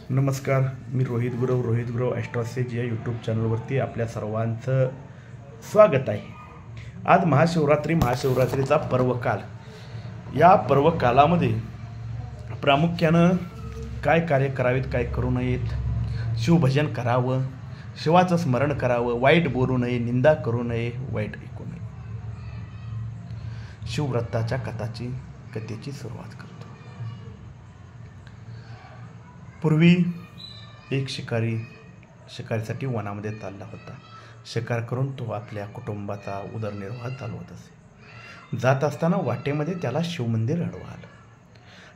नमस्कार, मी रोहित गुरव ॲस्ट्रॉसेज या यूट्यूब चॅनलवरती आपल्या सर्वांचं स्वागत आहे. आज महाशिवरात्रीचा पर्वकाल. या पर्वकालामध्ये प्रामुख्यानं काय कार्य करावेत, काय करू नयेत, शिवभजन करावं, शिवाचं स्मरण करावं, वाईट बोलू नये, निंदा करू नये, वाईट ऐकू नये. शिवव्रताच्या कथेची सुरुवात करतो. पूर्वी एक शिकारीसाठी वनामध्ये चालला होता. शिकार करून तो आपल्या कुटुंबाचा उदरनिर्वाह चालवत असे. जात असताना वाटेमध्ये त्याला शिवमंदिर आढळलं.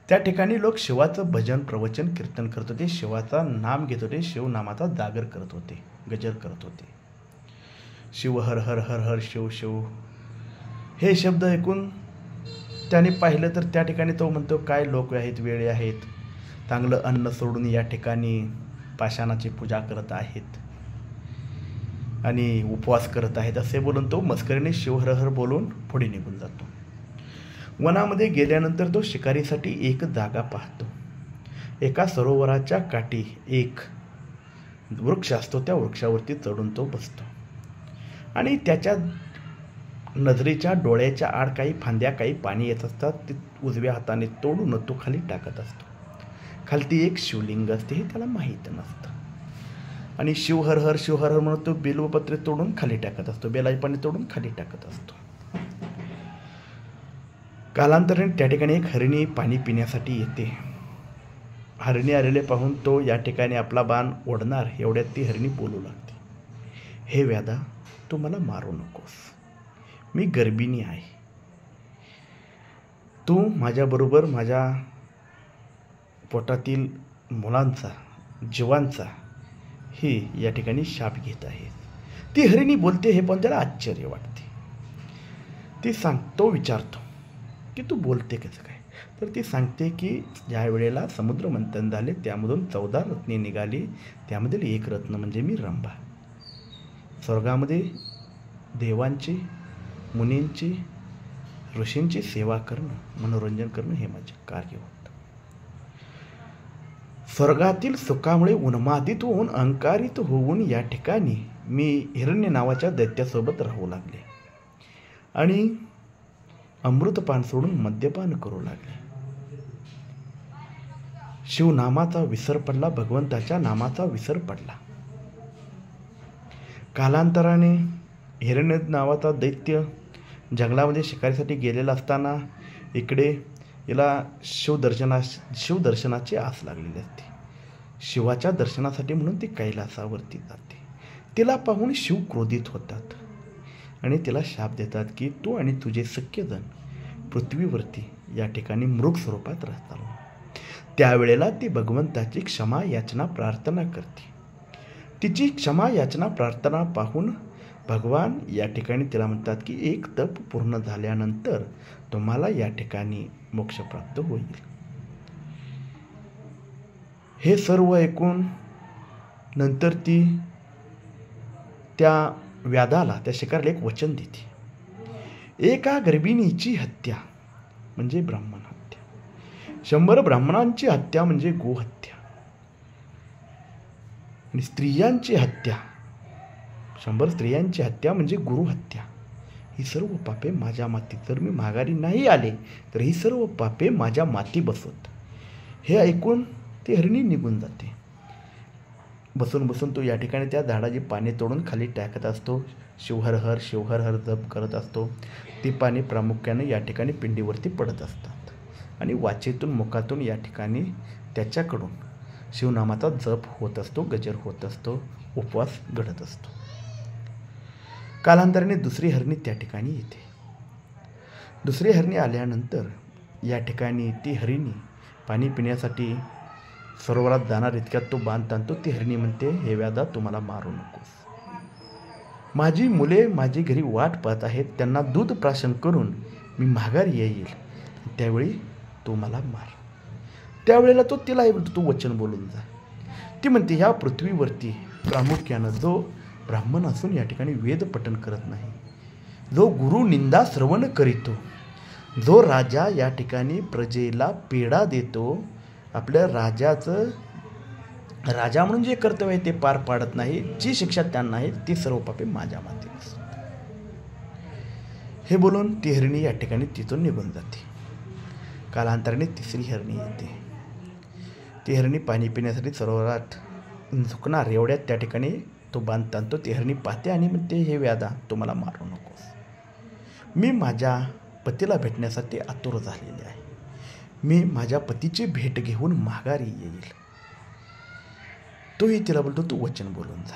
त्या ठिकाणी लोक शिवाचं भजन, प्रवचन, कीर्तन करत होते. शिवाचा नाम घेत होते. शिवनामाचा जागर करत होते, गजर करत होते. शिव हर हर हर हर शिव शिव हे शब्द ऐकून त्याने पाहिलं तर त्या ठिकाणी तो म्हणतो, काय लोक आहेत, वेळे आहेत, चांगलं अन्न सोडून या ठिकाणी पाषाणाची पूजा करत आहेत आणि उपवास करत आहेत, असे बोलून तो मस्करीने शिवहरहर बोलून पुढे निघून जातो. वनामध्ये गेल्यानंतर तो शिकारीसाठी एक जागा पाहतो. एका सरोवराच्या काठी एक वृक्ष असतो. त्या वृक्षावरती चढून तो बसतो आणि त्याच्या नजरेच्या डोळ्याच्या आड काही फांद्या, काही पाणी येत असतात. ते उजव्या हाताने तोडून तो खाली टाकत असतो. खालती एक शिवलिंग असते हे त्याला माहीत नसतं आणि शिवहर हर म्हणून तो बेलपत्रे तोडून खाली टाकत असतो, बेलाची पाणी तोडून खाली टाकत असतो. कालांतराने त्या ठिकाणी एक हरिणी पाणी पिण्यासाठी येते. हरिणी आलेले पाहून तो या ठिकाणी आपला बाण ओढणार एवढ्यात ती हरिणी बोलू लागते, हे व्याधा, तू मला मारू नकोस, मी गर्भिणी आहे. तू माझ्याबरोबर माझ्या पोटातील मुलांचा, जीवांचा ही या ठिकाणी शाप घेत आहे. ती हरिणी बोलते हे पण त्याला आश्चर्य वाटते. तो विचारतो की तू बोलते कसं काय? तर ती सांगते की ज्या वेळेला समुद्र मंथन झाले त्यामधून 14 रत्ने निघाली. त्यामधील एक रत्न म्हणजे मी रंभा. स्वर्गामध्ये देवांची, मुनींची, ऋषींची सेवा करणं, मनोरंजन करणं हे माझे कार्य होतं. स्वर्गातील सुखामुळे उन्मादित होऊन, अहंकारित होऊन या ठिकाणी मी हिरण्य नावाच्या दैत्यासोबत राहू लागले आणि अमृतपान सोडून मद्यपान करू लागले. शिवनामाचा विसर पडला, भगवंताच्या नामाचा विसर पडला. कालांतराने हिरण्य नावाचा दैत्य जंगलामध्ये शिकारीसाठी गेलेला असताना इकडे याला शिवदर्शनाची आस लागलेली असते. शिवाच्या दर्शनासाठी म्हणून ती कैलासावरती जाते. तिला पाहून शिव क्रोधित होतात आणि तिला शाप देतात की तू आणि तुझे सख्यजण पृथ्वीवरती या ठिकाणी मृग स्वरूपात राहतात. त्यावेळेला ती भगवंताची क्षमा याचना प्रार्थना करते. तिची क्षमा याचना प्रार्थना पाहून भगवान या ठिकाणी तिला म्हणतात की एक तप पूर्ण झाल्यानंतर तुम्हाला या ठिकाणी मोक्ष प्राप्त होईल. हे सर्व ऐकून नंतर ती त्या व्याधाला, त्या शिकारीला एक वचन देते. एका गर्भिणीची हत्या म्हणजे ब्राह्मण हत्या, 100 ब्राह्मणांची हत्या म्हणजे गोहत्या, आणि स्त्रियांची हत्या, 100 स्त्रियांची हत्या म्हणजे गुरुहत्या. ही सर्व पापे माझ्या माती, जर मी माघारी नाही आले तर ही सर्व पापे माझ्या माती बसवत. हे ऐकून ती हरिणी निघून जाते. बसून तो या ठिकाणी त्या झाडाची पाने तोडून खाली टाकत असतो. शिवहर हर जप करत असतो. ती पाने प्रामुख्याने या ठिकाणी पिंडीवरती पडत असतात आणि वाचेतून, मुखातून या ठिकाणी त्याच्याकडून शिवनामाचा जप होत असतो, गजर होत असतो, उपवास घडत असतो. कालांतराने दुसरी हरणी त्या ठिकाणी येते. दुसरी हरणी आल्यानंतर या ठिकाणी ती हरिणी पाणी पिण्यासाठी सरोवरात जाणार इतक्यात तो बाण ताणतो. ती हरिणी म्हणते, हे व्याधा, तू मला मारू नकोस, माझी मुले माझी घरी वाट पाहत आहेत, त्यांना दूध प्राशन करून मी माघारी येईल, त्यावेळी तू मला मार. त्यावेळेला तो तिला तू वचन बोलून जा. ती म्हणते, ह्या पृथ्वीवरती प्रामुख्यानं जो ब्राह्मण असून या ठिकाणी वेद पठण करत नाही, जो गुरु निंदा श्रवण करीतो, जो राजा या ठिकाणी प्रजेला पीडा देतो, आपल्या राजाचं राजा म्हणून जे कर्तव्य आहे ते पार पाडत नाही, जी शिक्षा त्यांना आहे ती सर्व पापे माझ्या माथी. हे बोलून ती हरिणी या ठिकाणी तिथून निघून जाते. कालांतराने तिसरी हरणी येते. ती हरणी पाणी पिण्यासाठी सरोवरात झुकणार एवढ्यात त्या ठिकाणी तो बांध ताणतो. ती हरणी पाहते आणि म्हणते, हे व्याधा, तू मला मारू नकोस. मी माझ्या पतीला भेटण्यासाठी आतुर झालेले आहे. मी माझ्या पतीची भेट घेऊन माघारी येईल. तोही तिला बोलतो, तू वचन बोलून जा.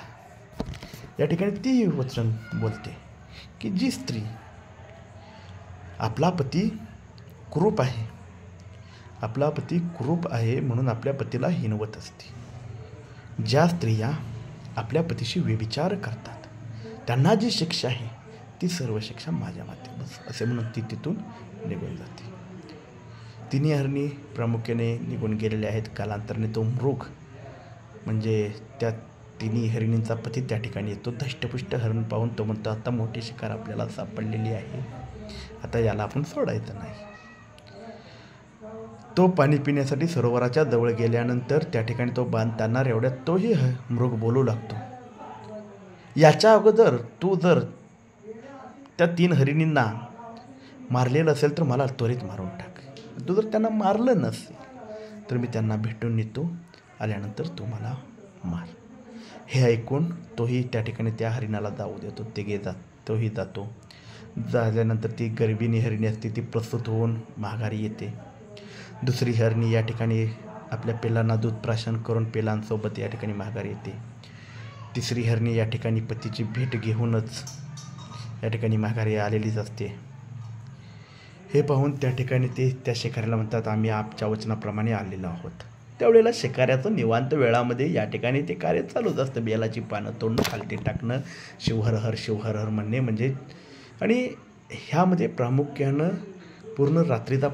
या ठिकाणी ती वचन बोलते की जी स्त्री आपला पती कुरूप आहे, आपला पती कुरूप आहे म्हणून आपल्या पतीला हिणवत असते. ज्या स्त्रिया आपल्या पतीशी व्यभिचार करतात त्यांना जी शिक्षा आहे ती सर्व शिक्षा माझ्या माथी बस, असे म्हणून ती तिथून निघून जाते. तिन्ही हरणी प्रामुख्याने निघून गेलेले आहेत. कालांतराने तो मृग म्हणजे त्या तिन्ही हरिणींचा पती त्या ठिकाणी येतो. धष्टपुष्ट हरण पाहून तो म्हणतो, आता मोठी शिकार आपल्याला सापडलेली आहे, आता याला आपण सोडायचं नाही. तो पाणी पिण्यासाठी सरोवराच्या जवळ गेल्यानंतर त्या ठिकाणी तो बांध ताणणार एवढ्यात तोही मृग बोलू लागतो, याच्या अगोदर तू जर त्या 3 हरिणींना मारलेलं असेल तर मला त्वरित मारून टाक. तू जर त्यांना मारलं नसेल तर मी त्यांना भेटून येतो, आल्यानंतर तू मला मार. हे ऐकून तोही त्या ठिकाणी त्या हरिणाला जाऊ देतो. तोही जातो. झाल्यानंतर ती गर्भिणी हरिणी असते, ती प्रसूत होऊन माघारी येते. दुसरी हरणी या ठिकाणी आपल्या पिलांना दूध प्राशन करून पिलांसोबत या ठिकाणी माघारी येते. तिसरी हरणी या ठिकाणी पतीची भेट घेऊनच या ठिकाणी माघारी आलेलीच असते. हे पाहून त्या ठिकाणी ते त्या शिकाऱ्याला म्हणतात, आम्ही आपच्या वचनाप्रमाणे आलेलो आहोत. त्यावेळेला शिकाऱ्याचं निवांत वेळामध्ये या ठिकाणी ते कार्य चालूच असतं. बेलाची पानं तोडणं, खालती टाकणं, शिवहर हर शिवहर हर म्हणणे म्हणजे. आणि ह्यामध्ये प्रामुख्यानं पूर्ण रात्रीचा